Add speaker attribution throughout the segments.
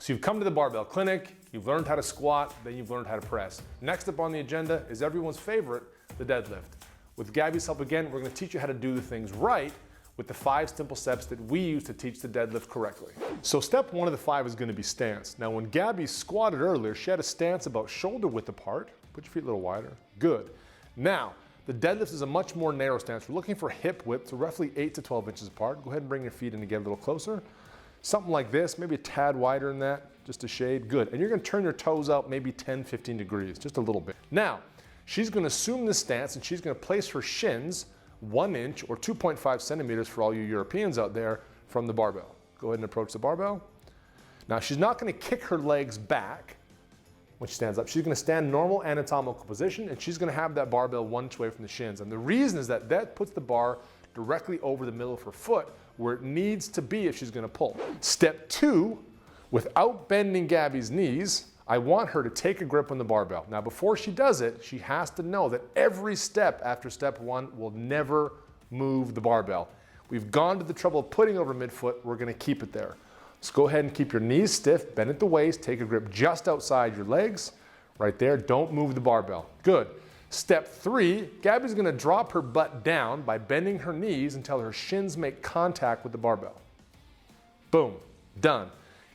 Speaker 1: So you've come to the barbell clinic, you've learned how to squat, then you've learned how to press. Next up on the agenda is everyone's favorite, the deadlift. With Gabby's help again, we're gonna teach you how to do the things right with the 5 simple steps that we use to teach the deadlift correctly. So step 1 of the 5 is gonna be stance. Now when Gabby squatted earlier, she had a stance about shoulder width apart. Put your feet a little wider, good. Now, the deadlift is a much more narrow stance. We're looking for hip width, so roughly 8 to 12 inches apart. Go ahead and bring your feet in to get a little closer. Something like this, maybe a tad wider than that, just a shade, good. And you're gonna turn your toes out maybe 10, 15 degrees, just a little bit. Now, she's gonna assume this stance and she's gonna place her shins 1 inch or 2.5 centimeters for all you Europeans out there from the barbell. Go ahead and approach the barbell. Now, she's not gonna kick her legs back when she stands up. She's gonna stand normal anatomical position and she's gonna have that barbell 1 inch away from the shins. And the reason is that that puts the bar directly over the middle of her foot where it needs to be if she's gonna pull. Step 2, without bending Gabby's knees, I want her to take a grip on the barbell. Now before she does it, she has to know that every step after step 1 will never move the barbell. We've gone to the trouble of putting over midfoot, we're gonna keep it there. So go ahead and keep your knees stiff, bend at the waist, take a grip just outside your legs, right there, don't move the barbell. Good. Step 3, Gabby's gonna drop her butt down by bending her knees until her shins make contact with the barbell. Boom, done.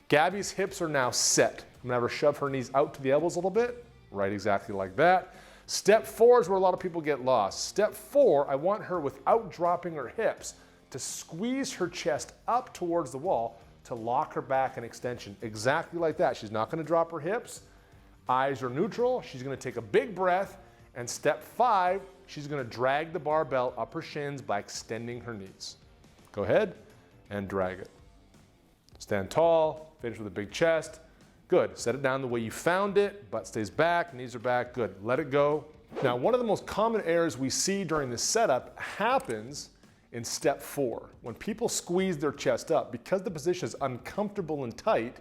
Speaker 1: Gabby's hips are now set. I'm gonna have her shove her knees out to the elbows a little bit, right exactly like that. Step 4 is where a lot of people get lost. Step 4, I want her without dropping her hips to squeeze her chest up towards the wall to lock her back in extension, exactly like that. She's not gonna drop her hips, eyes are neutral, she's gonna take a big breath, and step 5, she's gonna drag the barbell up her shins by extending her knees. Go ahead and drag it. Stand tall, finish with a big chest. Good, set it down the way you found it, butt stays back, knees are back, good. Let it go. Now, one of the most common errors we see during this setup happens in step 4. When people squeeze their chest up, because the position is uncomfortable and tight,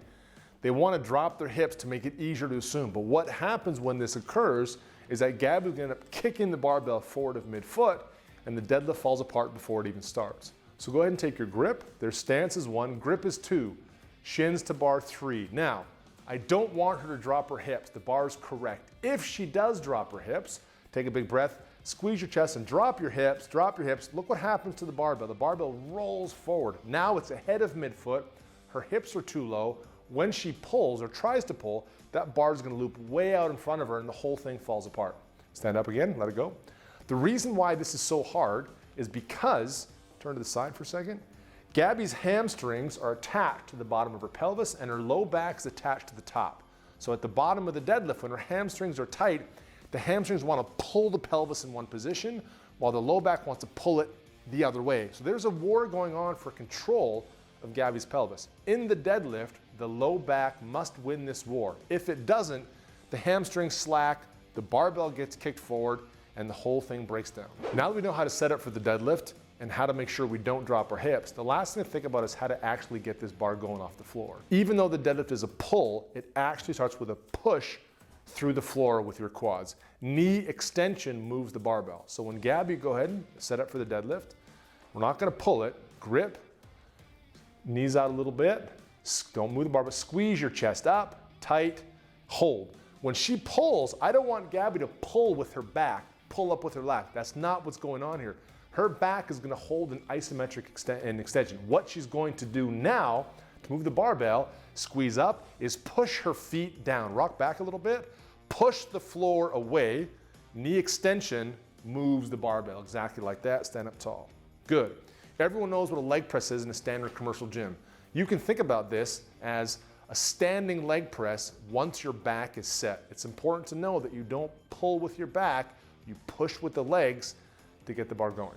Speaker 1: they wanna drop their hips to make it easier to assume. But what happens when this occurs is that Gabby will end up kicking the barbell forward of midfoot and the deadlift falls apart before it even starts. So go ahead and take your grip. Their stance is 1, grip is 2, shins to bar 3. Now, I don't want her to drop her hips. The bar is correct. If she does drop her hips, take a big breath, squeeze your chest and drop your hips, Look what happens to the barbell. The barbell rolls forward. Now it's ahead of midfoot. Her hips are too low. When she pulls or tries to pull, that bar is gonna loop way out in front of her and the whole thing falls apart. Stand up again, let it go. The reason why this is so hard is because, turn to the side for a second, Gabby's hamstrings are attached to the bottom of her pelvis and her low back is attached to the top. So at the bottom of the deadlift, when her hamstrings are tight, the hamstrings want to pull the pelvis in one position while the low back wants to pull it the other way. So there's a war going on for control of Gabby's pelvis. In the deadlift, the low back must win this war. If it doesn't, the hamstrings slack, the barbell gets kicked forward, and the whole thing breaks down. Now that we know how to set up for the deadlift and how to make sure we don't drop our hips, the last thing to think about is how to actually get this bar going off the floor. Even though the deadlift is a pull, it actually starts with a push through the floor with your quads. Knee extension moves the barbell. So when Gabby, go ahead and set up for the deadlift, we're not gonna pull it, grip, knees out a little bit, don't move the barbell, squeeze your chest up, tight, hold. When she pulls, I don't want Gabby to pull with her back, pull up with her lat. That's not what's going on here. Her back is gonna hold an isometric extension. What she's going to do now to move the barbell, squeeze up, is push her feet down. Rock back a little bit, push the floor away, knee extension moves the barbell, exactly like that, stand up tall. Good. Everyone knows what a leg press is in a standard commercial gym. You can think about this as a standing leg press once your back is set. It's important to know that you don't pull with your back, you push with the legs to get the bar going.